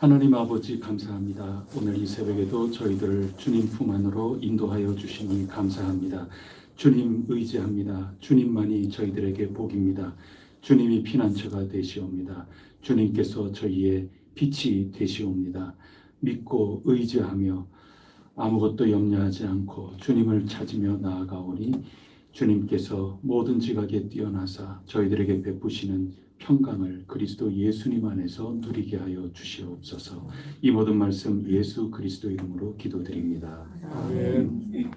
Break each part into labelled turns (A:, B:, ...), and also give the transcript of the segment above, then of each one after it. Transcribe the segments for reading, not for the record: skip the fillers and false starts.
A: 하나님 아버지 감사합니다. 오늘 이 새벽에도 저희들을 주님 품 안으로 인도하여 주시니 감사합니다. 주님 의지합니다. 주님만이 저희들에게 복입니다. 주님이 피난처가 되시옵니다. 주님께서 저희의 빛이 되시옵니다. 믿고 의지하며 아무것도 염려하지 않고 주님을 찾으며 나아가오니 주님께서 모든 지각에 뛰어나사 저희들에게 베푸시는 평강을 그리스도 예수님 안에서 누리게 하여 주시옵소서. 이 모든 말씀 예수 그리스도 이름으로 기도드립니다. 아멘.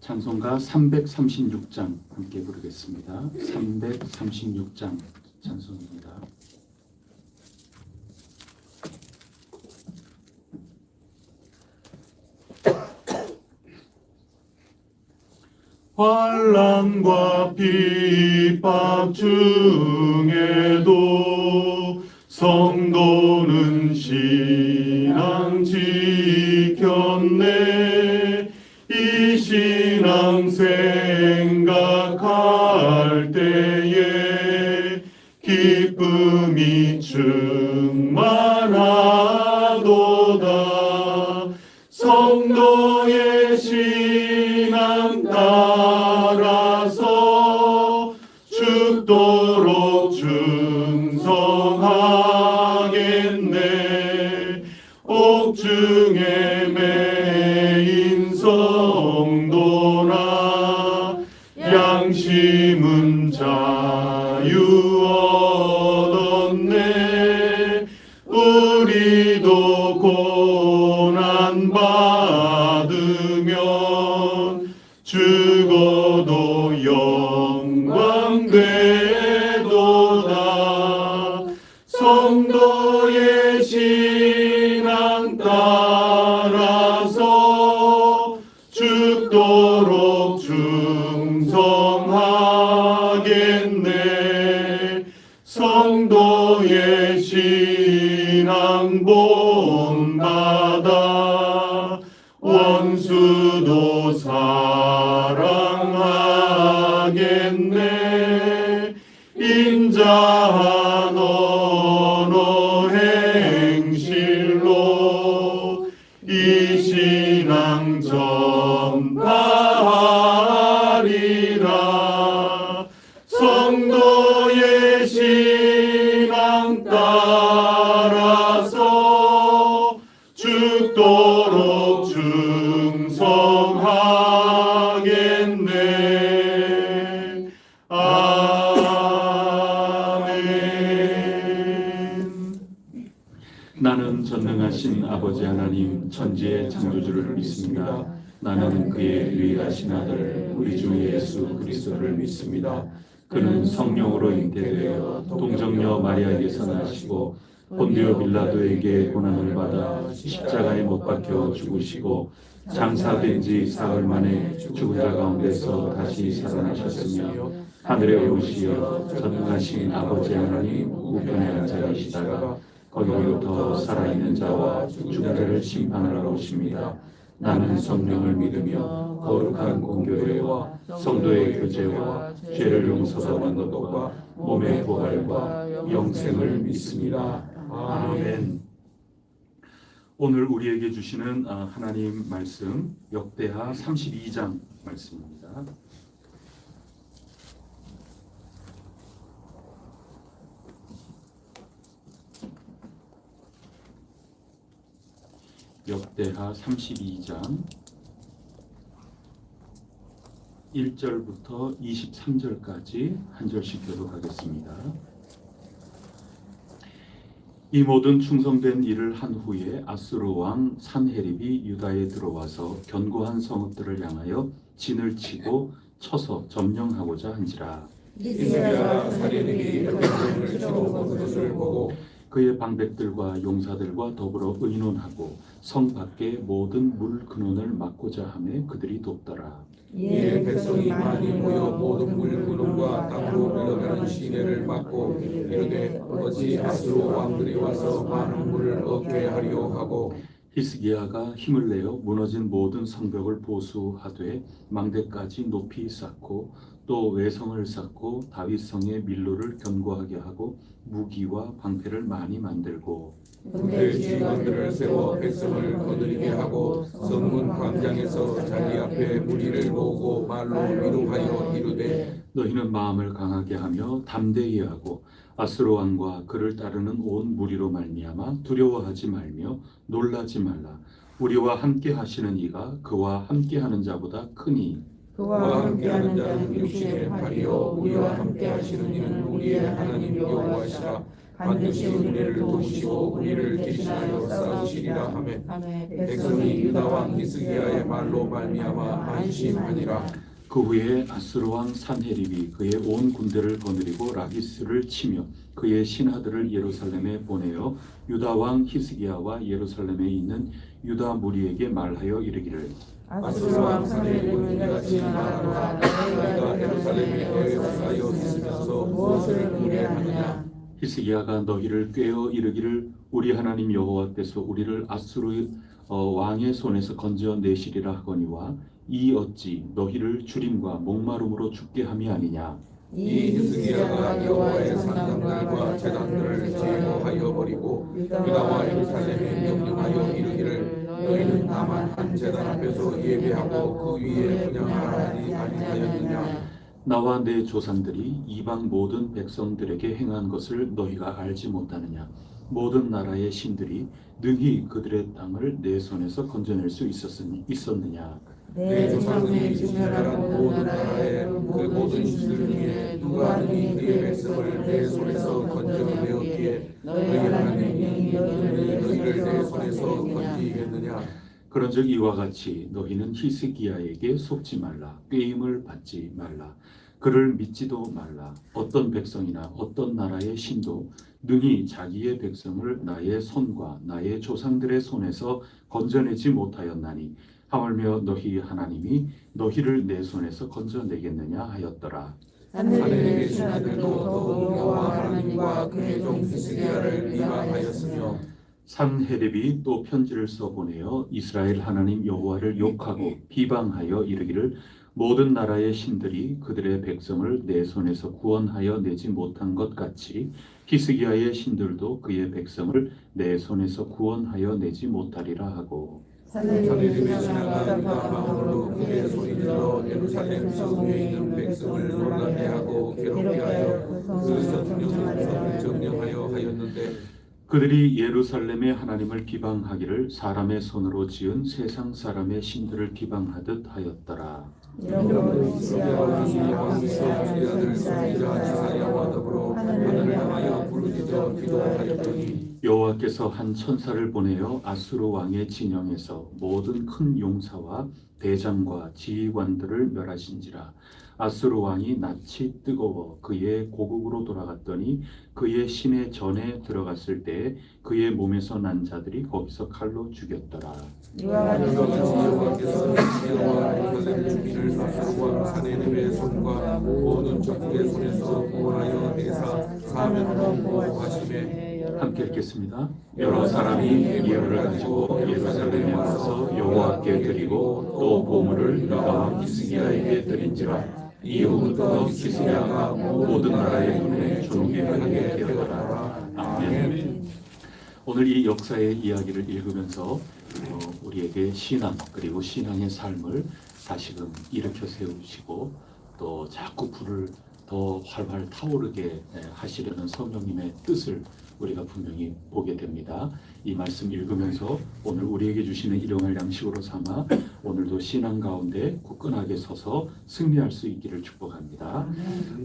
A: 찬송가 336장 함께 부르겠습니다. 336장 찬송입니다. 환난과 핍박 중에도 성도는 신앙 지켰네. 이 신앙 생각할 때에 기쁨이 충만하도다. 성도의 신앙 따라서 죽도록 충성하겠네. 옥중에 매인 성도라 양심은 자유 얻었네. 우리도 고난 받으면 죽어도 영광 되도다. 성도의 신앙 따라서 죽도록 충성하겠네. 성도의 신앙 본받아 원수도 사랑하겠네. 인자한 언어 행실로 이 신앙 전파하리라. 성도의 신앙 따라서 죽도록 충성하겠네. 아멘. 나는 전능하신 아버지 하나님 천지의 창조주를 믿습니다. 나는 그의 유일하신 아들 우리 주 예수 그리스도를 믿습니다. 그는 성령으로 잉태되어 동정녀 마리아에게서 나시고 본디오 빌라도에게 고난을 받아 십자가에 못 박혀 죽으시고 장사된 지 사흘 만에 죽은 자 가운데서 다시 살아나셨으며 하늘에 오르시어 전능하신 아버지 하나님 우편에 앉아 계시다가 거기로부터 살아있는 자와 죽은 자를 심판하러 오십니다. 나는 성령을 믿으며 거룩한 공교회와 성도의 교제와 죄를 용서받는 것과 몸의 부활과 영생을 믿습니다. 아멘. 오늘 우리에게 주시는 하나님 말씀 역대하 32장 말씀입니다. 역대하 32장 1절부터 23절까지 한 절씩 교독하겠습니다. 이 모든 충성된 일을 한 후에 아수르 왕 산헤립이 유다에 들어와서 견고한 성읍들을 향하여 진을 치고 쳐서 점령하고자 한지라.
B: 히스기야 산헤립이 백성을 치고 온 것을 보고
A: 그의 방백들과 용사들과 더불어 의논하고 성 밖의 모든 물 근원을 막고자 하며 그들이 돕더라.
B: 이에 백성이 많이 모여 모든 물 근원과 땅으로 흘러가는 시내를 막고 이르되 어찌 아수르 왕들이 와서 많은 물을 얻게 하려 하고
A: 히스기야가 힘을 내어 무너진 모든 성벽을 보수하되 망대까지 높이 쌓고 또 외성을 쌓고 다윗성의 밀로를 견고하게 하고 무기와 방패를 많이 만들고
B: 군대 지휘관들을 세워 백성을 거느리게 하고 성문 광장에서 자기 앞에 무리를 모으고 말로 위로하여 이르되
A: 너희는 마음을 강하게 하며 담대히 하고 아수르 왕과 그를 따르는 온 무리로 말미암아 두려워하지 말며 놀라지 말라. 우리와 함께 하시는 이가 그와 함께 하는 자보다 크니
B: 그와 함께하는 자는 육신의 팔이요 우리와 함께 하시는 이는 우리의 하나님 여호와시라. 반드시 우리를 도우시고 우리를 대신하여 싸우시리라 하매 백성이 유다 왕 히스기야의 말로 말미암아 안심하니라.
A: 그 후에 아수르 왕 산헤립이 그의 온 군대를 거느리고 라기스를 치며 그의 신하들을 예루살렘에 보내어 유다 왕 히스기야와 예루살렘에 있는 유다 무리에게 말하여 이르기를
B: 아수르 왕 산헤립은 이같이 말하노라. 너희가 예루살렘에 애워싸여 있으면서 무엇을 무례하느냐.
A: 히스기야가 너희를 꾀어 이르기를 우리 하나님 여호와께서 우리를 아수르 왕의 손에서 건져내시리라 하거니와 이 어찌 너희를 주림과 목마름으로 죽게 함이 아니냐.
B: 이 히스기야가 여호와의 산당들과 제단들을 제거하여 버리고 유다와 예루살렘에 명령하여 이르기를 너희는 다만 한 제단 앞에서 예배하고 그 위에 분향하라 하지 아니하였느냐.
A: 나와 내 조상들이 이방 모든 백성들에게 행한 것을 너희가 알지 못하느냐. 모든 나라의 신들이 능히 그들의 땅을 내 손에서 건져낼 수 있었느냐.
B: 내 조상의 진멸한 모든 나라의 그 모든 신들 중에 누가 능히 그의 백성을 내 손에서 건져내었기에 너희 하나님 너희를 내 손에서 건지겠느냐.
A: 그런즉 이와 같이 너희는 히스기야에게 속지 말라. 꾀임을 받지 말라. 그를 믿지도 말라. 어떤 백성이나 어떤 나라의 신도 능히 자기의 백성을 나의 손과 나의 조상들의 손에서 건져내지 못하였나니 하물며 너희 하나님이 너희를 내 손에서 건져내겠느냐 하였더라.
B: 산헤립의 신하들도 더욱 여호와 하나님과 그의 종 히스기야를 비방하였으며
A: 산헤립이 또 편지를 써보내어 이스라엘 하나님 여호와를 욕하고 비방하여 이르기를 모든 나라의 신들이 그들의 백성을 내 손에서 구원하여 내지 못한 것 같이 히스기야의 신들도 그의 백성을 내 손에서 구원하여 내지 못하리라 하고
B: 산헤립의 신하가 유다 방으로 크게 소리질러 예루살렘 성 위에 있는 백성을 놀라게 하고 괴롭게 하여 그 성령을 정령하여 하였는데
A: 그들이 예루살렘의 하나님을 비방하기를 사람의 손으로 지은 세상 사람의 신들을 비방하듯 하였더라.
B: 이러므로 히스기야와 왕의 아들 스리가 지사야와 더불어 하늘을 향하여 부르짖어 기도하였더니
A: 여호와께서 한 천사를 보내어 아수르 왕의 진영에서 모든 큰 용사와 대장과 지휘관들을 멸하신지라. 아수르 왕이 낯이 뜨거워 그의 고국으로 돌아갔더니 그의 신의 전에 들어갔을 때 그의 몸에서 난 자들이 거기서 칼로 죽였더라.
B: 이와 같이 여호와께서 히스기야와 예루살렘 주민을 아수르 왕 산헤립의 손과 모든 적국의 손에서 구원하여 내사 사면으로 보호하시매
A: 함께 읽겠습니다. 여러 사람이 예물을 가지고 예루살렘에 와서 여호와께 드리고 또 보물을 유다 왕 히스기야에게 드린지라. 이후부터 히스기야가 모든 나라의 눈에 존귀하게 되었더라. 아멘. 오늘 이 역사의 이야기를 읽으면서 우리에게 신앙 그리고 신앙의 삶을 다시금 일으켜 세우시고 또 자꾸 불을 더 활활 타오르게 하시려는 성령님의 뜻을 우리가 분명히 보게 됩니다. 이 말씀 읽으면서 오늘 우리에게 주시는 일용할 양식으로 삼아 오늘도 신앙 가운데 굳건하게 서서 승리할 수 있기를 축복합니다.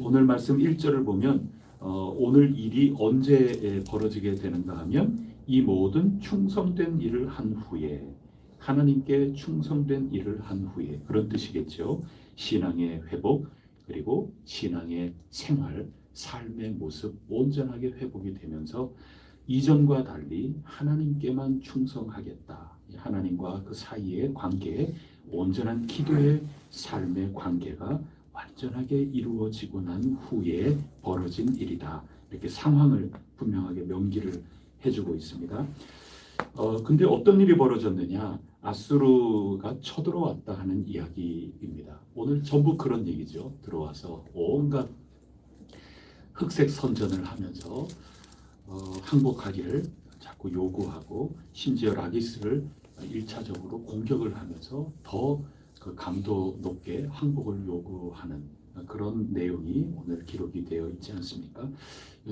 A: 오늘 말씀 1절을 보면 오늘 일이 언제 벌어지게 되는가 하면 이 모든 충성된 일을 한 후에 하나님께 충성된 일을 한 후에 그런 뜻이겠죠. 신앙의 회복 그리고 신앙의 생활 삶의 모습 온전하게 회복이 되면서 이전과 달리 하나님께만 충성하겠다. 하나님과 그 사이의 관계, 온전한 기도의 삶의 관계가 완전하게 이루어지고 난 후에 벌어진 일이다. 이렇게 상황을 분명하게 명기를 해주고 있습니다. 근데 어떤 일이 벌어졌느냐? 아수르가 쳐들어왔다 하는 이야기입니다. 오늘 전부 그런 얘기죠. 들어와서 온갖 흑색 선전을 하면서 항복하기를 자꾸 요구하고 심지어 라기스를 1차적으로 공격을 하면서 더 그 강도 높게 항복을 요구하는 그런 내용이 오늘 기록이 되어 있지 않습니까?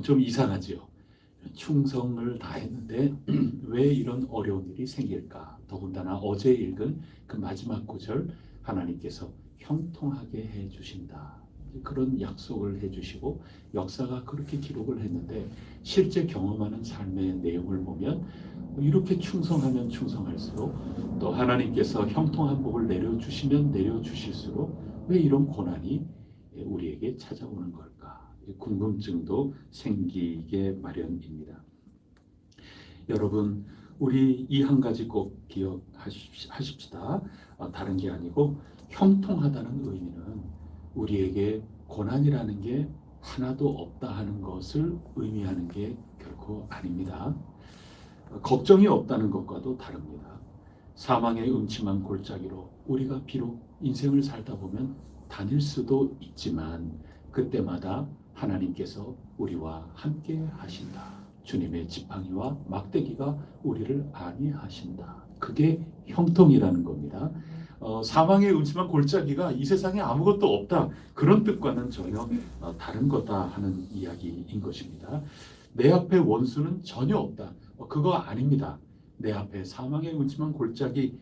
A: 좀 이상하지요. 충성을 다했는데 왜 이런 어려운 일이 생길까? 더군다나 어제 읽은 그 마지막 구절 하나님께서 형통하게 해주신다. 그런 약속을 해주시고 역사가 그렇게 기록을 했는데 실제 경험하는 삶의 내용을 보면 이렇게 충성하면 충성할수록 또 하나님께서 형통한 복을 내려주시면 내려주실수록 왜 이런 고난이 우리에게 찾아오는 걸까? 궁금증도 생기게 마련입니다. 여러분, 우리 이 한 가지 꼭 기억하십시다. 다른 게 아니고 형통하다는 의미는 우리에게 고난이라는 게 하나도 없다 하는 것을 의미하는 게 결코 아닙니다. 걱정이 없다는 것과도 다릅니다. 사망의 음침한 골짜기로 우리가 비록 인생을 살다 보면 다닐 수도 있지만 그때마다 하나님께서 우리와 함께 하신다. 주님의 지팡이와 막대기가 우리를 안위하신다. 그게 형통이라는 겁니다. 사망의 음침한 골짜기가 이 세상에 아무것도 없다. 그런 뜻과는 전혀 다른 거다 하는 이야기인 것입니다. 내 앞에 원수는 전혀 없다. 그거 아닙니다. 내 앞에 사망의 음침한 골짜기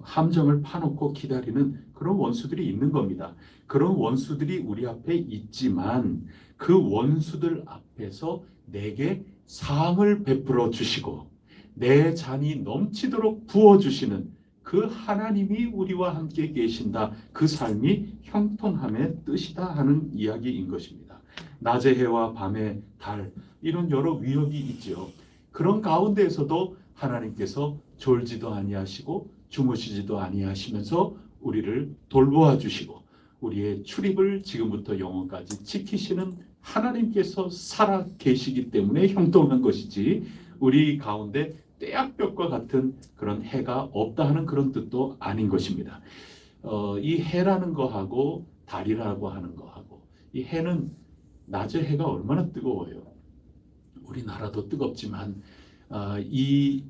A: 함정을 파놓고 기다리는 그런 원수들이 있는 겁니다. 그런 원수들이 우리 앞에 있지만 그 원수들 앞에서 내게 상을 베풀어 주시고 내 잔이 넘치도록 부어주시는 그 하나님이 우리와 함께 계신다. 그 삶이 형통함의 뜻이다 하는 이야기인 것입니다. 낮의 해와 밤의 달 이런 여러 위협이 있죠. 그런 가운데에서도 하나님께서 졸지도 아니하시고 주무시지도 아니하시면서 우리를 돌보아 주시고 우리의 출입을 지금부터 영원까지 지키시는 하나님께서 살아 계시기 때문에 형통한 것이지 우리 가운데 떼약볕과 같은 그런 해가 없다 하는 그런 뜻도 아닌 것입니다. 이 해라는 거하고 달이라고 하는 거하고 이 해는 낮의 해가 얼마나 뜨거워요. 우리나라도 뜨겁지만 이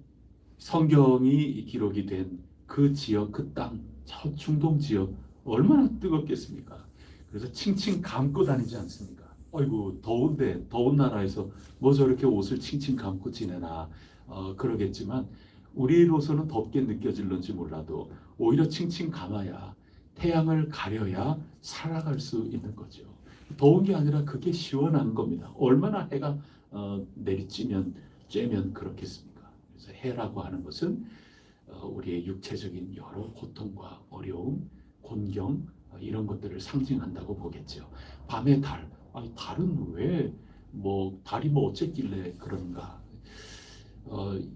A: 성경이 기록이 된 그 지역, 그 땅, 저 중동 지역 얼마나 뜨겁겠습니까? 그래서 칭칭 감고 다니지 않습니까? 어이구 더운데 더운 나라에서 뭐 저렇게 옷을 칭칭 감고 지내나 그러겠지만 우리로서는 덥게 느껴질런지 몰라도 오히려 칭칭 감아야 태양을 가려야 살아갈 수 있는 거죠. 더운 게 아니라 그게 시원한 겁니다. 얼마나 해가 내리쬐면 쬐면 그렇겠습니까? 그래서 해라고 하는 것은 우리의 육체적인 여러 고통과 어려움, 곤경 이런 것들을 상징한다고 보겠죠. 밤의 달, 아니 달은 왜 뭐 달이 뭐 어쨌길래 그런가?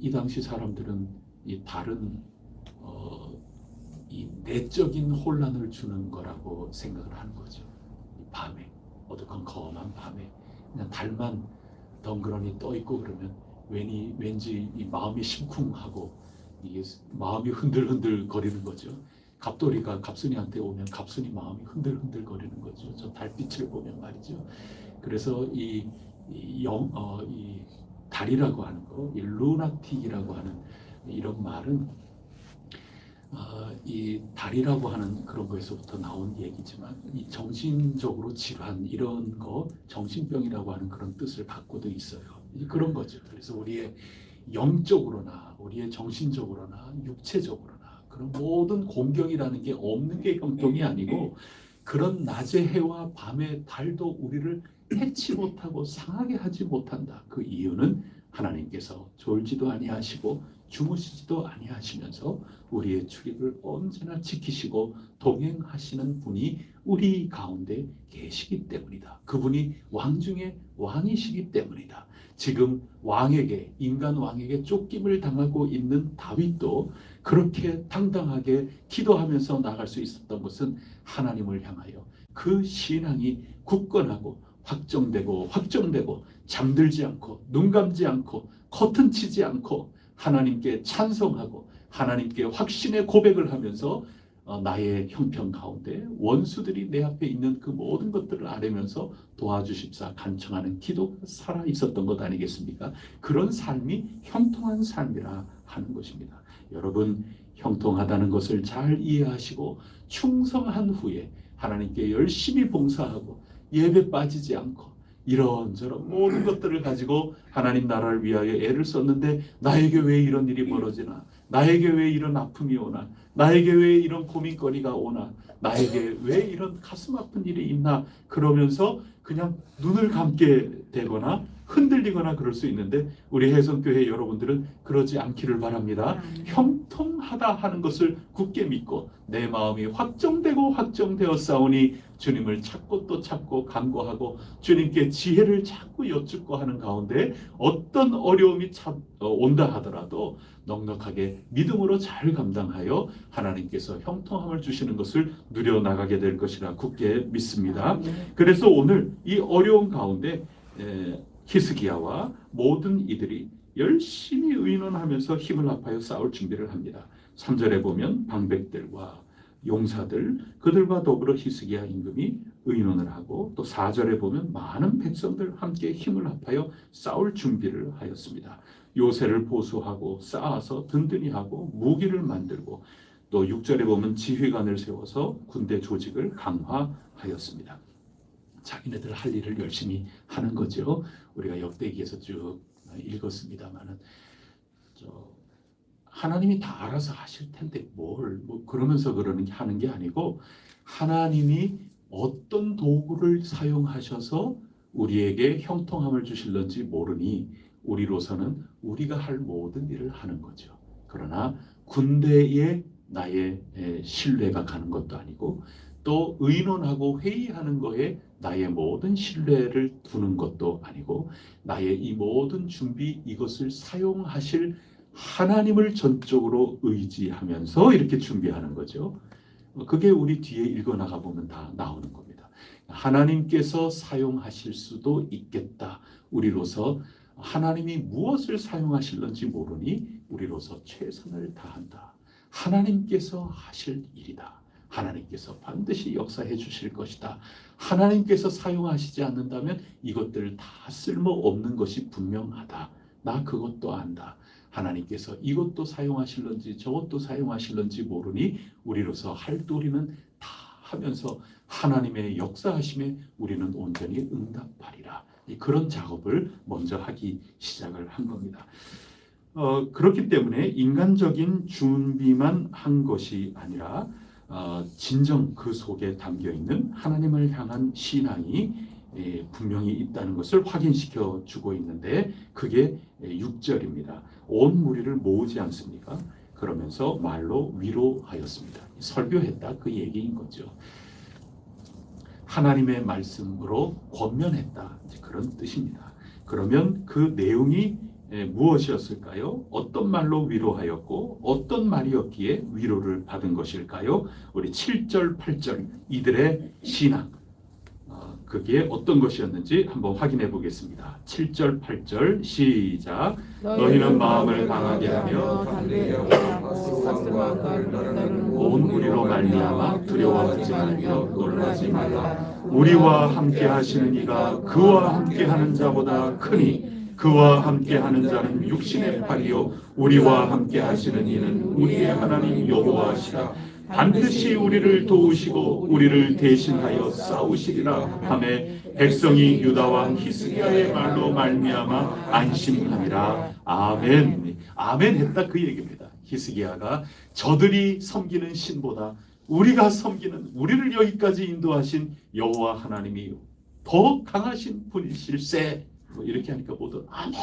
A: 이 당시 사람들은 이 달은 이 내적인 혼란을 주는 거라고 생각을 하는 거죠. 밤에 어두컴컴한 밤에 그냥 달만 덩그러니 떠 있고 그러면 왠지 이 마음이 심쿵하고 이게 마음이 흔들흔들 거리는 거죠. 갑돌이가 갑순이한테 오면 갑순이 마음이 흔들흔들 거리는 거죠. 저 달빛을 보면 말이죠. 그래서 이 달이라고 하는 거, 이 루나틱이라고 하는 이런 말은 이 달이라고 하는 그런 거에서부터 나온 얘기지만 이 정신적으로 질환 이런 거 정신병이라고 하는 그런 뜻을 갖고도 있어요. 그런 거죠. 그래서 우리의 영적으로나 우리의 정신적으로나 육체적으로나 그런 모든 공경이라는 게 없는 게 형통이 아니고 그런 낮의 해와 밤의 달도 우리를 해치 못하고 상하게 하지 못한다. 그 이유는 하나님께서 졸지도 아니하시고 주무시지도 아니하시면서 우리의 출입을 언제나 지키시고 동행하시는 분이 우리 가운데 계시기 때문이다. 그분이 왕 중에 왕이시기 때문이다. 지금 왕에게 인간 왕에게 쫓김을 당하고 있는 다윗도 그렇게 당당하게 기도하면서 나갈 수 있었던 것은 하나님을 향하여 그 신앙이 굳건하고 확정되고 잠들지 않고 눈 감지 않고 커튼 치지 않고 하나님께 찬송하고 하나님께 확신의 고백을 하면서 나의 형편 가운데 원수들이 내 앞에 있는 그 모든 것들을 아뢰면서 도와주십사 간청하는 기도가 살아 있었던 것 아니겠습니까? 그런 삶이 형통한 삶이라 하는 것입니다. 여러분, 형통하다는 것을 잘 이해하시고 충성한 후에 하나님께 열심히 봉사하고 예배 빠지지 않고 이런저런 모든 것들을 가지고 하나님 나라를 위하여 애를 썼는데 나에게 왜 이런 일이 벌어지나? 나에게 왜 이런 아픔이 오나? 나에게 왜 이런 고민거리가 오나? 나에게 왜 이런 가슴 아픈 일이 있나? 그러면서 그냥 눈을 감게 되거나 흔들리거나 그럴 수 있는데 우리 혜성교회 여러분들은 그러지 않기를 바랍니다. 형통하다 하는 것을 굳게 믿고 내 마음이 확정되고 확정되었사오니 주님을 찾고 또 찾고 간구하고 주님께 지혜를 자꾸 여쭙고 하는 가운데 어떤 어려움이 온다 하더라도 넉넉하게 믿음으로 잘 감당하여 하나님께서 형통함을 주시는 것을 누려나가게 될 것이라 굳게 믿습니다. 그래서 오늘 이 어려운 가운데 히스기야와 모든 이들이 열심히 의논하면서 힘을 합하여 싸울 준비를 합니다. 3절에 보면 방백들과 용사들 그들과 더불어 히스기야 임금이 의논을 하고 또 4절에 보면 많은 백성들 함께 힘을 합하여 싸울 준비를 하였습니다. 요새를 보수하고 쌓아서 든든히 하고 무기를 만들고 또 6절에 보면 지휘관을 세워서 군대 조직을 강화하였습니다. 자기네들 할 일을 열심히 하는 거죠. 우리가 역대기에서 쭉 읽었습니다만은 하나님이 다 알아서 하실 텐데 뭘 그러면서 하는 게 아니고 하나님이 어떤 도구를 사용하셔서 우리에게 형통함을 주실런지 모르니 우리로서는 우리가 할 모든 일을 하는 거죠. 그러나 군대에 나의 신뢰가 가는 것도 아니고 또 의논하고 회의하는 거에 나의 모든 신뢰를 두는 것도 아니고 나의 이 모든 준비 이것을 사용하실 하나님을 전적으로 의지하면서 이렇게 준비하는 거죠. 그게 우리 뒤에 읽어나가 보면 다 나오는 겁니다. 하나님께서 사용하실 수도 있겠다. 우리로서 하나님이 무엇을 사용하실런지 모르니 우리로서 최선을 다한다. 하나님께서 하실 일이다. 하나님께서 반드시 역사해 주실 것이다. 하나님께서 사용하시지 않는다면 이것들 다 쓸모없는 것이 분명하다. 나 그것도 안다. 하나님께서 이것도 사용하실런지 저것도 사용하실런지 모르니 우리로서 할 도리는 다 하면서 하나님의 역사하심에 우리는 온전히 응답하리라. 그런 작업을 먼저 하기 시작을 한 겁니다. 그렇기 때문에 인간적인 준비만 한 것이 아니라 진정 그 속에 담겨있는 하나님을 향한 신앙이 분명히 있다는 것을 확인시켜 주고 있는데 그게 6절입니다. 온 무리를 모으지 않습니까? 그러면서 말로 위로하였습니다. 설교했다 그 얘기인 거죠. 하나님의 말씀으로 권면했다 그런 뜻입니다. 그러면 그 내용이 무엇이었을까요? 어떤 말로 위로하였고 어떤 말이었기에 위로를 받은 것일까요? 우리 7절, 8절 이들의 신앙 그게 어떤 것이었는지 한번 확인해 보겠습니다. 7절, 8절 시작. 너희는 마음을 강하게 하며 온 무리로 말미암아 두려워하지 말며 놀라지 말라. 우리와 함께 하시는 이가 그와 함께 하는 자보다 크니 그와 함께 하는 자는 육신의 팔이요 우리와 함께 하시는 이는 우리의 하나님 여호와시라. 반드시 우리를 도우시고 우리를 대신하여 싸우시리라 하매 백성이 유다 왕 히스기야의 말로 말미암아 안심하니라. 아멘. 아멘 했다 그 얘기입니다. 히스기야가 저들이 섬기는 신보다 우리가 섬기는 우리를 여기까지 인도하신 여호와 하나님이 더 강하신 분이실세. 이렇게 하니까 모두 아멘.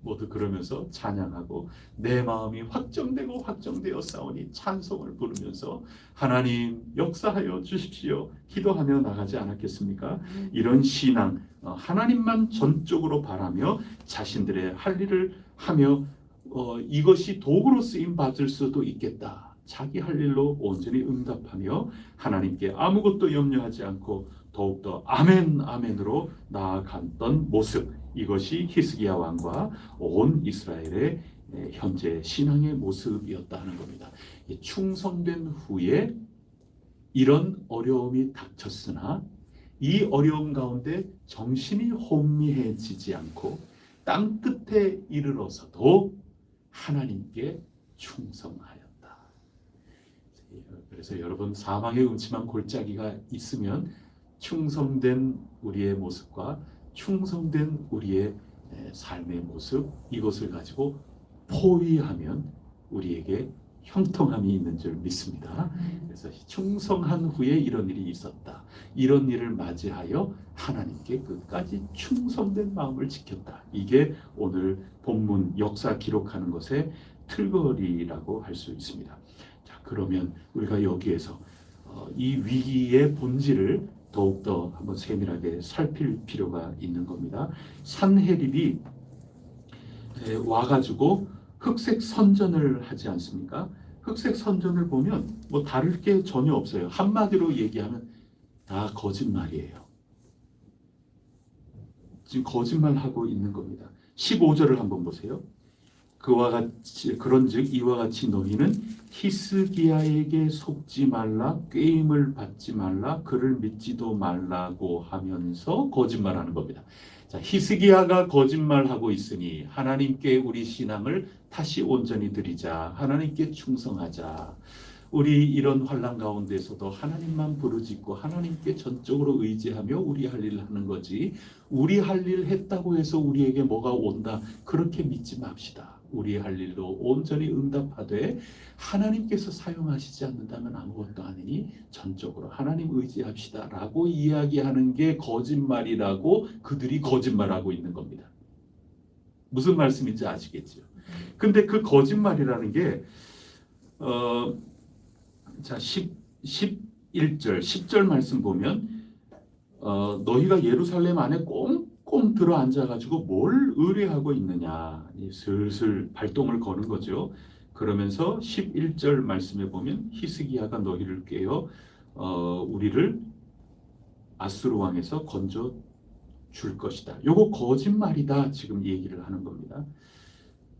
A: 모두 그러면서 찬양하고 내 마음이 확정되고 확정되어 싸우니 찬송을 부르면서 하나님 역사하여 주십시오 기도하며 나가지 않았겠습니까? 이런 신앙 하나님만 전적으로 바라며 자신들의 할 일을 하며 이것이 도구로 쓰임 받을 수도 있겠다. 자기 할 일로 온전히 응답하며 하나님께 아무것도 염려하지 않고 더욱더 아멘 아멘으로 나아갔던 모습, 이것이 히스기야 왕과 온 이스라엘의 현재 신앙의 모습이었다 하는 겁니다. 충성된 후에 이런 어려움이 닥쳤으나 이 어려움 가운데 정신이 혼미해지지 않고 땅 끝에 이르러서도 하나님께 충성하였다. 그래서 여러분, 사망의 음침한 골짜기가 있으면 충성된 우리의 모습과 충성된 우리의 삶의 모습, 이것을 가지고 포위하면 우리에게 형통함이 있는 줄 믿습니다. 그래서 충성한 후에 이런 일이 있었다. 이런 일을 맞이하여 하나님께 끝까지 충성된 마음을 지켰다. 이게 오늘 본문 역사 기록하는 것의 틀거리라고 할 수 있습니다. 자, 그러면 우리가 여기에서 이 위기의 본질을 더욱더 한번 세밀하게 살필 필요가 있는 겁니다. 산헤립이 와가지고 흑색 선전을 하지 않습니까? 흑색 선전을 보면 뭐 다를 게 전혀 없어요. 한마디로 얘기하면 다 거짓말이에요. 지금 거짓말하고 있는 겁니다. 15절을 한번 보세요. 그와 같이 그런즉 이와 같이 너희는 히스기야에게 속지 말라, 꾀임을 받지 말라, 그를 믿지도 말라고 하면서 거짓말하는 겁니다. 자, 히스기야가 거짓말하고 있으니 하나님께 우리 신앙을 다시 온전히 드리자, 하나님께 충성하자. 우리 이런 환난 가운데서도 하나님만 부르짖고 하나님께 전적으로 의지하며 우리 할 일을 하는 거지, 우리 할 일 했다고 해서 우리에게 뭐가 온다, 그렇게 믿지 맙시다. 우리 할 일도 온전히 응답하되 하나님께서 사용하시지 않는다면 아무것도 아니니 전적으로 하나님 의지합시다 라고 이야기하는 게 거짓말이라고 그들이 거짓말하고 있는 겁니다. 무슨 말씀인지 아시겠죠? 근데 그 거짓말이라는 게 자, 11절 10절 말씀 보면 너희가 예루살렘 안에 꽁꽁 들어 앉아가지고 뭘 의뢰하고 있느냐, 슬슬 발동을 거는 거죠. 그러면서 11절 말씀에 보면 히스기야가 너희를 깨어 우리를 아수르 왕에서 건져 줄 것이다. 요거 거짓말이다 지금 얘기를 하는 겁니다.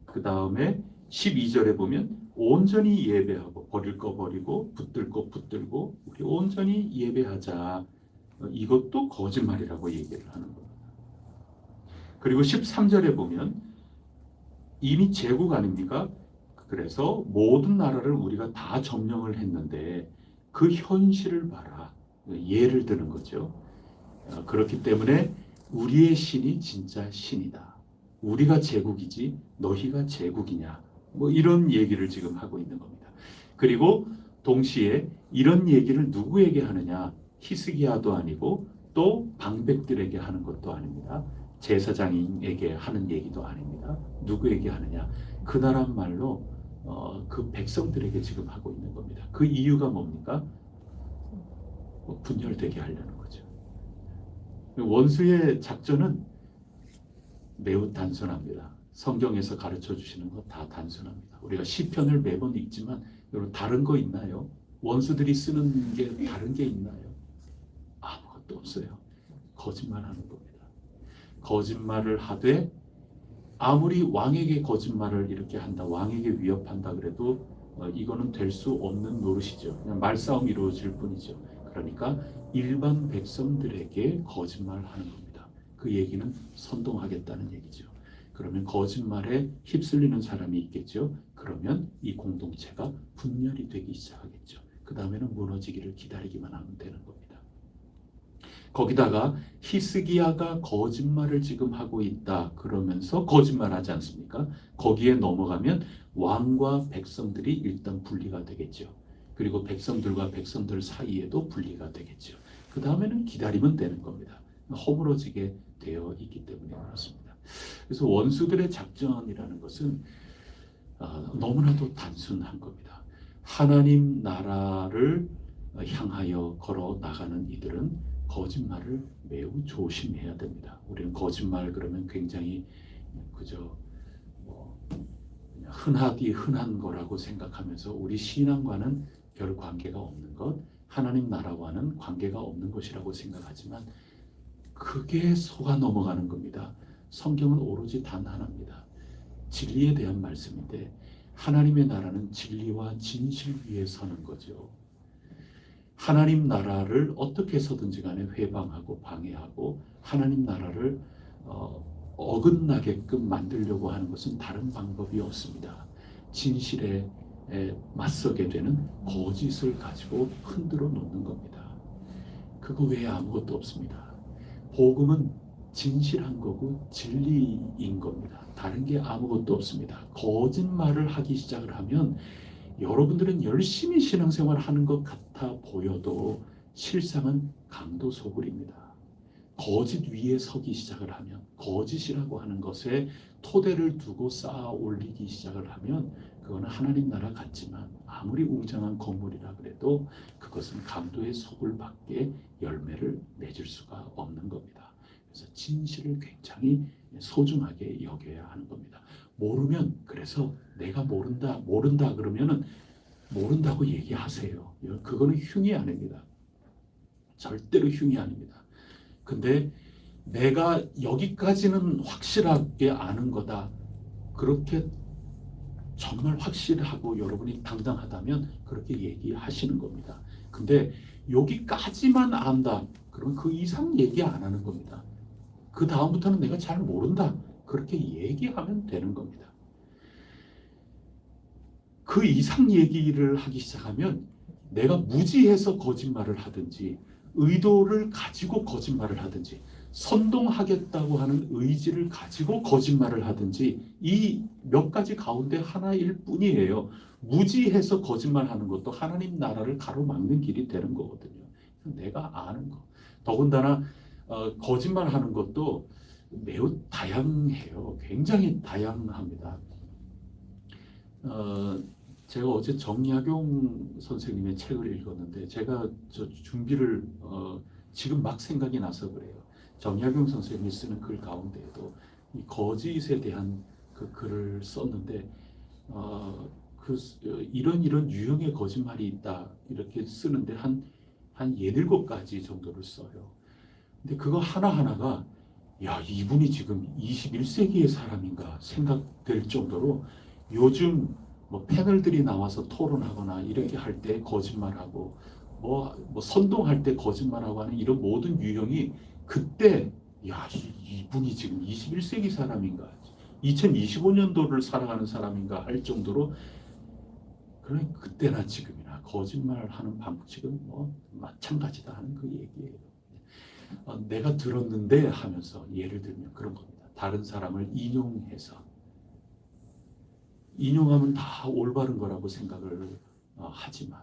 A: 그 다음에 12절에 보면 온전히 예배하고 버릴 거 버리고 붙들 거 붙들고 우리 온전히 예배하자. 이것도 거짓말이라고 얘기를 하는 겁니다. 그리고 13절에 보면 이미 제국 아닙니까? 그래서 모든 나라를 우리가 다 점령을 했는데 그 현실을 봐라. 예를 드는 거죠. 그렇기 때문에 우리의 신이 진짜 신이다. 우리가 제국이지 너희가 제국이냐. 뭐 이런 얘기를 지금 하고 있는 겁니다. 그리고 동시에 이런 얘기를 누구에게 하느냐? 히스기야도 아니고 또 방백들에게 하는 것도 아닙니다. 제사장에게 하는 얘기도 아닙니다. 누구에게 하느냐? 그 나라 말로 그 백성들에게 지금 하고 있는 겁니다. 그 이유가 뭡니까? 분열되게 하려는 거죠. 원수의 작전은 매우 단순합니다. 성경에서 가르쳐 주시는 거 다 단순합니다. 우리가 시편을 매번 읽지만 여러분 다른 거 있나요? 원수들이 쓰는 게 다른 게 있나요? 아무것도 없어요. 거짓말하는 겁니다. 거짓말을 하되 아무리 왕에게 거짓말을 이렇게 한다, 왕에게 위협한다 그래도 이거는 될 수 없는 노릇이죠. 그냥 말싸움이 이루어질 뿐이죠. 그러니까 일반 백성들에게 거짓말하는 겁니다. 그 얘기는 선동하겠다는 얘기죠. 그러면 거짓말에 휩쓸리는 사람이 있겠죠. 그러면 이 공동체가 분열이 되기 시작하겠죠. 그 다음에는 무너지기를 기다리기만 하면 되는 겁니다. 거기다가 히스기야가 거짓말을 지금 하고 있다 그러면서 거짓말하지 않습니까? 거기에 넘어가면 왕과 백성들이 일단 분리가 되겠죠. 그리고 백성들과 백성들 사이에도 분리가 되겠죠. 그 다음에는 기다리면 되는 겁니다. 허물어지게 되어 있기 때문에 그렇습니다. 그래서 원수들의 작전이라는 것은 너무나도 단순한 겁니다. 하나님 나라를 향하여 걸어 나가는 이들은 거짓말을 매우 조심해야 됩니다. 우리는 거짓말 그러면 굉장히 그저 흔한 거라고 생각하면서 우리 신앙과는 별 관계가 없는 것, 하나님 나라와는 관계가 없는 것이라고 생각하지만 그게 속아 넘어가는 겁니다. 성경은 오로지 단 하나입니다. 진리에 대한 말씀인데 하나님의 나라는 진리와 진실 위에 서는 거죠. 하나님 나라를 어떻게 해서든지 간에 회방하고 방해하고 하나님 나라를 어긋나게끔 만들려고 하는 것은 다른 방법이 없습니다. 진실에 맞서게 되는 거짓을 가지고 흔들어 놓는 겁니다. 그거 외에 아무것도 없습니다. 복음은 진실한 거고 진리인 겁니다. 다른 게 아무것도 없습니다. 거짓말을 하기 시작을 하면 여러분들은 열심히 신앙생활을 하는 것 같아 보여도 실상은 강도소굴입니다. 거짓 위에 서기 시작을 하면, 거짓이라고 하는 것에 토대를 두고 쌓아 올리기 시작을 하면 그거는 하나님 나라 같지만 아무리 웅장한 건물이라 그래도 그것은 강도의 소굴밖에 열매를 맺을 수가 없는 겁니다. 그래서 진실을 굉장히 소중하게 여겨야 하는 겁니다. 모르면, 그래서 내가 모른다 그러면은 모른다고 얘기하세요. 그거는 흉이 아닙니다. 절대로 흉이 아닙니다. 근데 내가 여기까지는 확실하게 아는 거다, 그렇게 정말 확실하고 여러분이 당당하다면 그렇게 얘기하시는 겁니다. 근데 여기까지만 안다, 그러면 그 이상 얘기 안 하는 겁니다. 그 다음부터는 내가 잘 모른다, 그렇게 얘기하면 되는 겁니다. 그 이상 얘기를 하기 시작하면 내가 무지해서 거짓말을 하든지 의도를 가지고 거짓말을 하든지 선동하겠다고 하는 의지를 가지고 거짓말을 하든지 이 몇 가지 가운데 하나일 뿐이에요. 무지해서 거짓말하는 것도 하나님 나라를 가로막는 길이 되는 거거든요. 내가 아는 거. 더군다나 거짓말하는 것도 매우 다양해요. 굉장히 다양합니다. 제가 어제 정약용 선생님의 책을 읽었는데 제가 준비를 지금 막 생각이 나서 그래요. 정약용 선생님이 쓰는 글 가운데에도 이 거짓에 대한 그 글을 썼는데 이런 유형의 거짓말이 있다 이렇게 쓰는데 한 7가지 정도를 써요. 근데 그거 하나하나가 야, 이분이 지금 21세기의 사람인가 생각될 정도로 요즘 뭐 패널들이 나와서 토론하거나 이렇게 할 때 거짓말하고 뭐 선동할 때 거짓말하고 하는 이런 모든 유형이 그때 야, 이분이 지금 21세기 사람인가 2025년도를 살아가는 사람인가 할 정도로 그런 그때나 지금이나 거짓말하는 방식은 뭐 마찬가지다 하는 그 얘기예요. 내가 들었는데 하면서 예를 들면 그런 겁니다. 다른 사람을 인용하면 다 올바른 거라고 생각을 하지만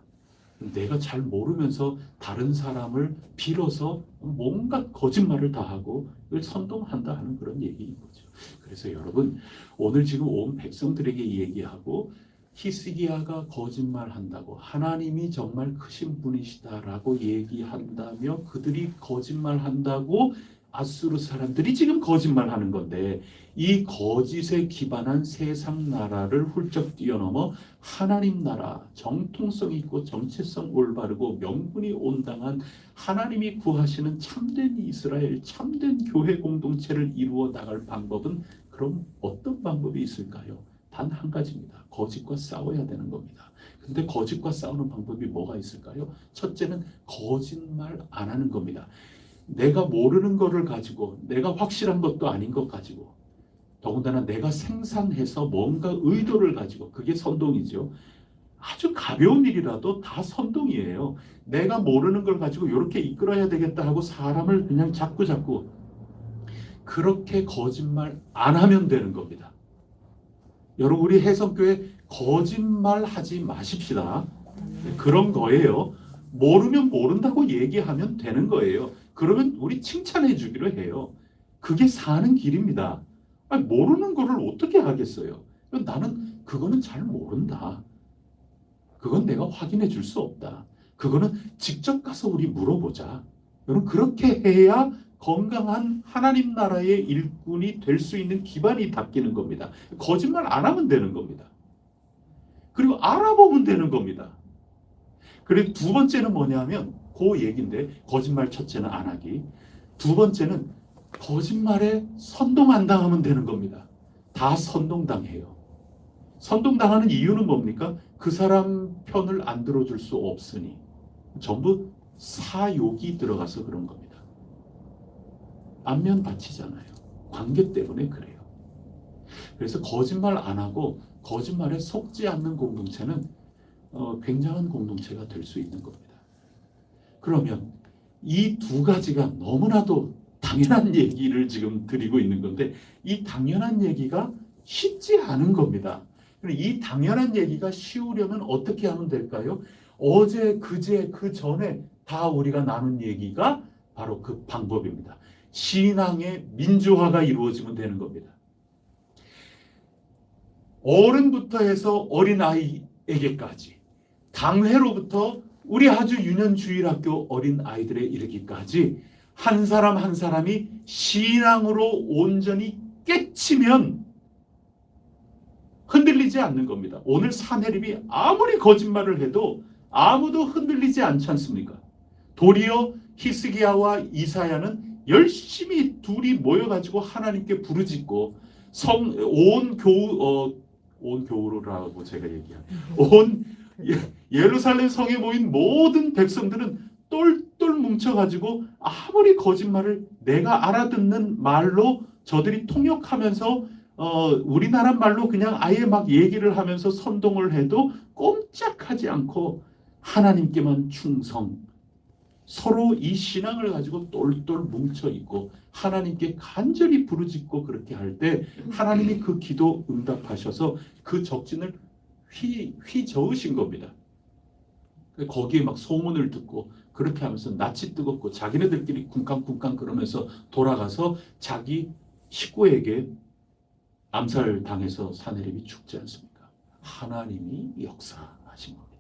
A: 내가 잘 모르면서 다른 사람을 빌어서 뭔가 거짓말을 다 하고 그걸 선동한다 하는 그런 얘기인 거죠. 그래서 여러분 오늘 지금 온 백성들에게 얘기하고 히스기야가 거짓말한다고 하나님이 정말 크신 분이시다라고 얘기한다며 그들이 거짓말한다고 아수르 사람들이 지금 거짓말하는 건데 이 거짓에 기반한 세상 나라를 훌쩍 뛰어넘어 하나님 나라 정통성 있고 정체성 올바르고 명분이 온당한 하나님이 구하시는 참된 이스라엘 참된 교회 공동체를 이루어 나갈 방법은 그럼 어떤 방법이 있을까요? 단 한 가지입니다. 거짓과 싸워야 되는 겁니다. 근데 거짓과 싸우는 방법이 뭐가 있을까요? 첫째는 거짓말 안 하는 겁니다. 내가 모르는 거를 가지고 내가 확실한 것도 아닌 것 가지고 더군다나 내가 생산해서 뭔가 의도를 가지고 그게 선동이죠. 아주 가벼운 일이라도 다 선동이에요. 내가 모르는 걸 가지고 이렇게 이끌어야 되겠다 하고 사람을 그냥 자꾸 그렇게 거짓말 안 하면 되는 겁니다. 여러분 우리 해성교회 거짓말 하지 마십시다. 그런 거예요. 모르면 모른다고 얘기하면 되는 거예요. 그러면 우리 칭찬해 주기로 해요. 그게 사는 길입니다. 아니, 모르는 거를 어떻게 하겠어요? 나는 그거는 잘 모른다. 그건 내가 확인해 줄 수 없다. 그거는 직접 가서 우리 물어보자. 여러분 그렇게 해야 건강한 하나님 나라의 일꾼이 될 수 있는 기반이 닦이는 겁니다. 거짓말 안 하면 되는 겁니다. 그리고 알아보면 되는 겁니다. 그리고 두 번째는 뭐냐면 그 얘기인데 거짓말 첫째는 안 하기. 두 번째는 거짓말에 선동 안 당하면 되는 겁니다. 다 선동당해요. 선동당하는 이유는 뭡니까? 그 사람 편을 안 들어줄 수 없으니. 전부 사욕이 들어가서 그런 겁니다. 안면 받치잖아요. 관계 때문에 그래요. 그래서 거짓말 안 하고 거짓말에 속지 않는 공동체는 굉장한 공동체가 될 수 있는 겁니다. 그러면 이 두 가지가 너무나도 당연한 얘기를 지금 드리고 있는 건데 이 당연한 얘기가 쉽지 않은 겁니다. 이 당연한 얘기가 쉬우려면 어떻게 하면 될까요? 어제, 그제, 그 전에 다 우리가 나눈 얘기가 바로 그 방법입니다. 신앙의 민주화가 이루어지면 되는 겁니다. 어른부터 해서 어린아이에게까지, 당회로부터 우리 아주 유년주일학교 어린아이들에 이르기까지 한 사람 한 사람이 신앙으로 온전히 깨치면 흔들리지 않는 겁니다. 오늘 사내립이 아무리 거짓말을 해도 아무도 흔들리지 않지 않습니까? 도리어 히스기야와 이사야는 열심히 둘이 모여가지고 하나님께 부르짖고 온 교우로라고 제가 얘기한 온 예루살렘 성에 모인 모든 백성들은 똘똘 뭉쳐가지고 아무리 거짓말을 내가 알아듣는 말로 저들이 통역하면서 우리나라 말로 그냥 아예 막 얘기를 하면서 선동을 해도 꼼짝하지 않고 하나님께만 충성, 서로 이 신앙을 가지고 똘똘 뭉쳐 있고 하나님께 간절히 부르짖고 그렇게 할 때 하나님이 그 기도 응답하셔서 그 적진을 휘저으신 겁니다. 거기에 막 소문을 듣고 그렇게 하면서 낯이 뜨겁고 자기네들끼리 쿵쾅쿵쾅 그러면서 돌아가서 자기 식구에게 암살당해서 사내립이 죽지 않습니까? 하나님이 역사하신 겁니다.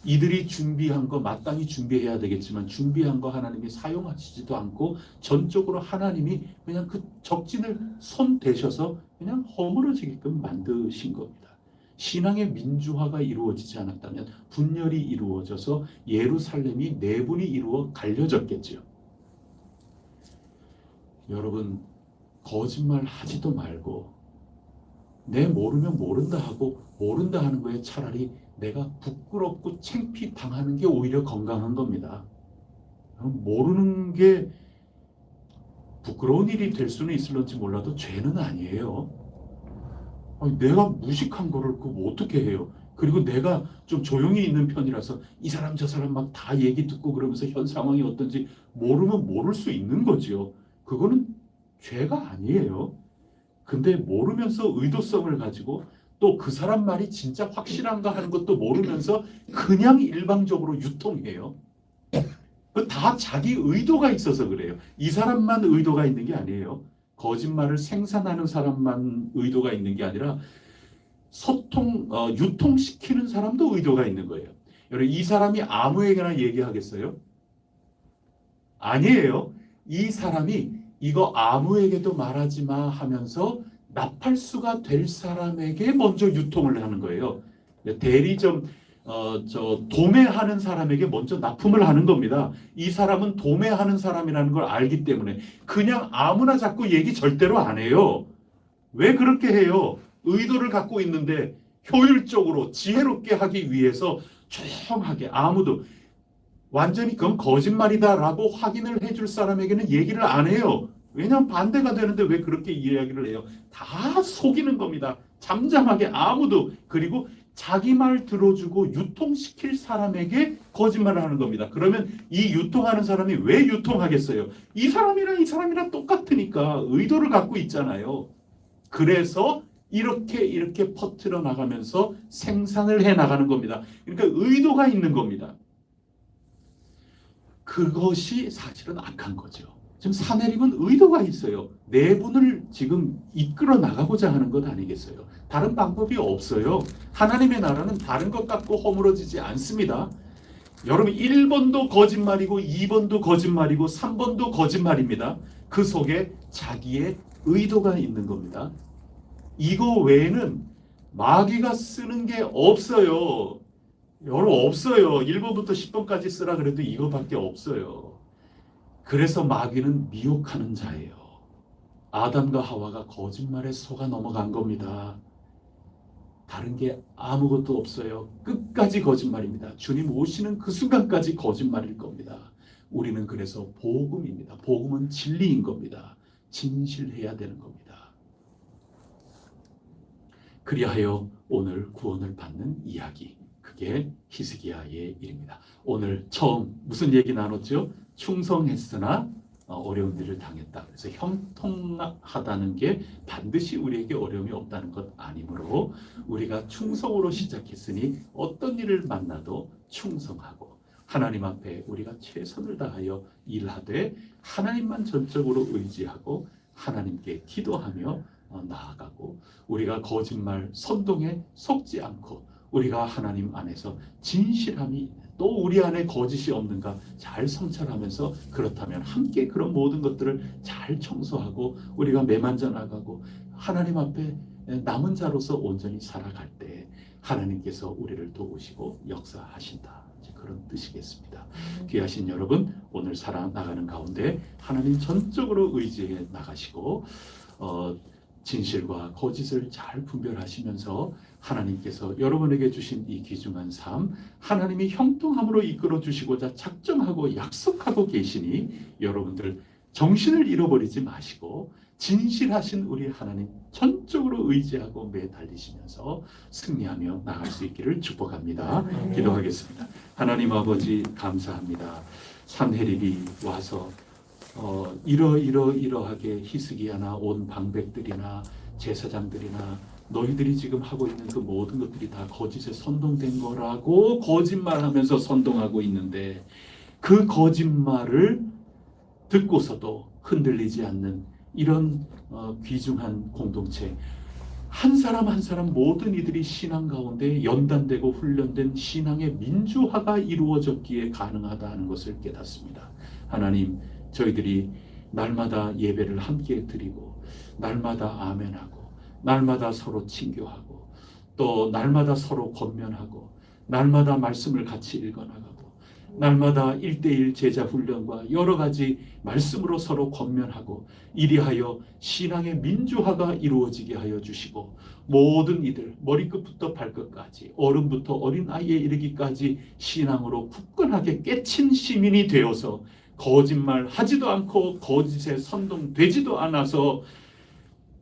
A: 이들이 준비한 거 마땅히 준비해야 되겠지만 준비한 거 하나님이 사용하시지도 않고 전적으로 하나님이 그냥 그 적진을 손 대셔서 그냥 허물어지게끔 만드신 겁니다. 신앙의 민주화가 이루어지지 않았다면 분열이 이루어져서 예루살렘이 내분이 이루어 갈려졌겠지요. 여러분, 거짓말 하지도 말고 내 모르면 모른다 하고 모른다 하는 거에 차라리 내가 부끄럽고 창피 당하는 게 오히려 건강한 겁니다. 모르는 게 부끄러운 일이 될 수는 있을런지 몰라도 죄는 아니에요. 아니, 내가 무식한 거를 그거 어떻게 해요? 그리고 내가 좀 조용히 있는 편이라서 이 사람 저 사람 막 다 얘기 듣고 그러면서 현 상황이 어떤지 모르면 모를 수 있는 거지요. 그거는 죄가 아니에요. 근데 모르면서 의도성을 가지고 또 그 사람 말이 진짜 확실한가 하는 것도 모르면서 그냥 일방적으로 유통해요. 그 다 자기 의도가 있어서 그래요. 이 사람만 의도가 있는 게 아니에요. 거짓말을 생산하는 사람만 의도가 있는 게 아니라 유통시키는 사람도 의도가 있는 거예요. 여러분, 이 사람이 아무에게나 얘기하겠어요? 아니에요. 이 사람이 이거 아무에게도 말하지 마 하면서 나팔수가 될 사람에게 먼저 유통을 하는 거예요. 대리점 도매하는 사람에게 먼저 납품을 하는 겁니다. 이 사람은 도매하는 사람이라는 걸 알기 때문에 그냥 아무나 자꾸 얘기 절대로 안 해요. 왜 그렇게 해요? 의도를 갖고 있는데 효율적으로 지혜롭게 하기 위해서 조용하게 아무도 완전히 그건 거짓말이다라고 확인을 해줄 사람에게는 얘기를 안 해요. 왜냐하면 반대가 되는데 왜 그렇게 이야기를 해요? 다 속이는 겁니다. 잠잠하게 아무도. 그리고 자기 말 들어주고 유통시킬 사람에게 거짓말을 하는 겁니다. 그러면 이 유통하는 사람이 왜 유통하겠어요? 이 사람이랑 똑같으니까 의도를 갖고 있잖아요. 그래서 이렇게 퍼뜨려 나가면서 생산을 해 나가는 겁니다. 그러니까 의도가 있는 겁니다. 그것이 사실은 악한 거죠. 지금 사내립은 의도가 있어요. 내분을 지금 이끌어 나가고자 하는 것 아니겠어요? 다른 방법이 없어요. 하나님의 나라는 다른 것 갖고 허물어지지 않습니다. 여러분, 1번도 거짓말이고 2번도 거짓말이고 3번도 거짓말입니다. 그 속에 자기의 의도가 있는 겁니다. 이거 외에는 마귀가 쓰는 게 없어요. 여러분 없어요. 1번부터 10번까지 쓰라 그래도 이거밖에 없어요. 그래서 마귀는 미혹하는 자예요. 아담과 하와가 거짓말에 속아 넘어간 겁니다. 다른 게 아무것도 없어요. 끝까지 거짓말입니다. 주님 오시는 그 순간까지 거짓말일 겁니다. 우리는 그래서 복음입니다. 복음은 진리인 겁니다. 진실해야 되는 겁니다. 그리하여 오늘 구원을 받는 이야기, 그게 히스기야의 일입니다. 오늘 처음 무슨 얘기 나눴죠? 충성했으나 어려운 일을 당했다. 그래서 형통하다는 게 반드시 우리에게 어려움이 없다는 것 아니므로 우리가 충성으로 시작했으니 어떤 일을 만나도 충성하고 하나님 앞에 우리가 최선을 다하여 일하되 하나님만 전적으로 의지하고 하나님께 기도하며 나아가고 우리가 거짓말 선동에 속지 않고 우리가 하나님 안에서 진실함이 또 우리 안에 거짓이 없는가 잘 성찰하면서 그렇다면 함께 그런 모든 것들을 잘 청소하고 우리가 매만져 나가고 하나님 앞에 남은 자로서 온전히 살아갈 때 하나님께서 우리를 도우시고 역사하신다. 그런 뜻이겠습니다. 귀하신 여러분, 오늘 살아나가는 가운데 하나님 전적으로 의지해 나가시고 진실과 거짓을 잘 분별하시면서 하나님께서 여러분에게 주신 이 귀중한 삶, 하나님이 형통함으로 이끌어 주시고자 작정하고 약속하고 계시니 여러분들 정신을 잃어버리지 마시고 진실하신 우리 하나님 전적으로 의지하고 매달리시면서 승리하며 나갈 수 있기를 축복합니다. 기도하겠습니다. 하나님 아버지 감사합니다. 산헤립이 와서 이러하게 히스기야나 온 방백들이나 제사장들이나 너희들이 지금 하고 있는 그 모든 것들이 다 거짓에 선동된 거라고 거짓말하면서 선동하고 있는데 그 거짓말을 듣고서도 흔들리지 않는 이런 귀중한 공동체, 한 사람 한 사람 모든 이들이 신앙 가운데 연단되고 훈련된 신앙의 민주화가 이루어졌기에 가능하다는 것을 깨닫습니다. 하나님, 저희들이 날마다 예배를 함께 드리고 날마다 아멘하고 날마다 서로 친교하고 또 날마다 서로 권면하고 날마다 말씀을 같이 읽어나가고 날마다 1:1 제자 훈련과 여러 가지 말씀으로 서로 권면하고 이리하여 신앙의 민주화가 이루어지게 하여 주시고 모든 이들 머리끝부터 발끝까지 어른부터 어린아이에 이르기까지 신앙으로 굳건하게 깨친 시민이 되어서 거짓말 하지도 않고 거짓에 선동되지도 않아서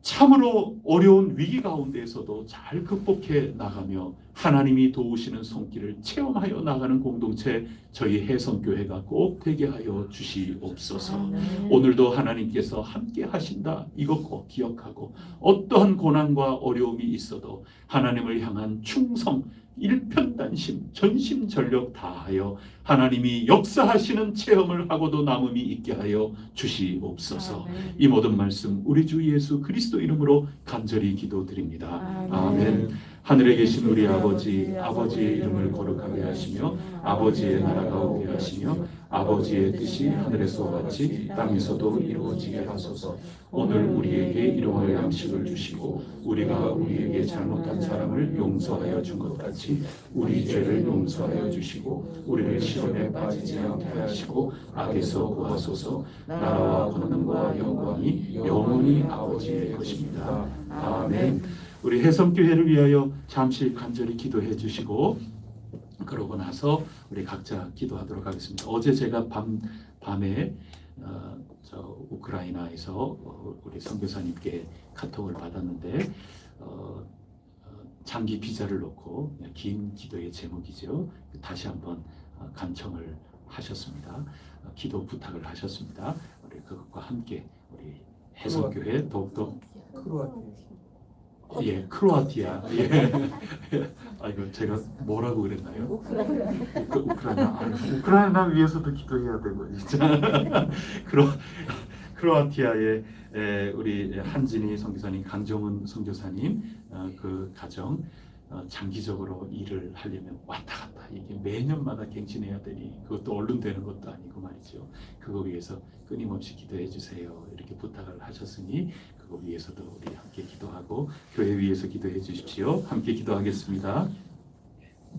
A: 참으로 어려운 위기 가운데에서도 잘 극복해 나가며 하나님이 도우시는 손길을 체험하여 나가는 공동체 저희 해성교회가 꼭 되게 하여 주시옵소서. 오늘도 하나님께서 함께 하신다 이것 꼭 기억하고 어떠한 고난과 어려움이 있어도 하나님을 향한 충성 일편단심 전심전력 다하여 하나님이 역사하시는 체험을 하고도 남음이 있게 하여 주시옵소서. 이 모든 말씀 우리 주 예수 그리스도 이름으로 간절히 기도드립니다. 아멘. 하늘에 계신 우리 아버지, 아버지의 이름을 거룩하게 하시며 아버지의 나라가 오게 하시며 아버지의 뜻이 하늘에서와 같이 땅에서도 이루어지게 하소서. 오늘 우리에게 일용할 양식을 주시고 우리가 우리에게 잘못한 사람을 용서하여 준 것 같이 우리 죄를 용서하여 주시고 우리를 시험에 빠지지 않게 하시고 악에서 구하소서. 나라와 권능과 영광이 영원히 아버지의 것입니다. 아멘. 우리 해성교회를 위하여 잠시 간절히 기도해 주시고 그러고 나서 우리 각자 기도하도록 하겠습니다. 어제 제가 밤에 우크라이나에서 우리 선교사님께 카톡을 받았는데 장기 비자를 놓고 긴 기도의 제목이죠. 다시 한번 간청을 하셨습니다. 기도 부탁을 하셨습니다. 우리 그것과 함께 우리 해성교회 더욱더 크로아티아. 이거 제가 뭐라고 그랬나요? 우크라이나 위해서도 기도해야 되고 진짜. 크로아티아의 우리 한진희 선교사님, 강정훈 선교사님 그 가정 장기적으로 일을 하려면 왔다 갔다 이게 매년마다 갱신해야 되니 그것도 얼른 되는 것도 아니고 말이죠. 그거 위해서 끊임없이 기도해 주세요. 이렇게 부탁을 하셨으니 그거 위해서도 우리 함께 기도하고 교회 위해서 기도해 주십시오. 함께 기도하겠습니다.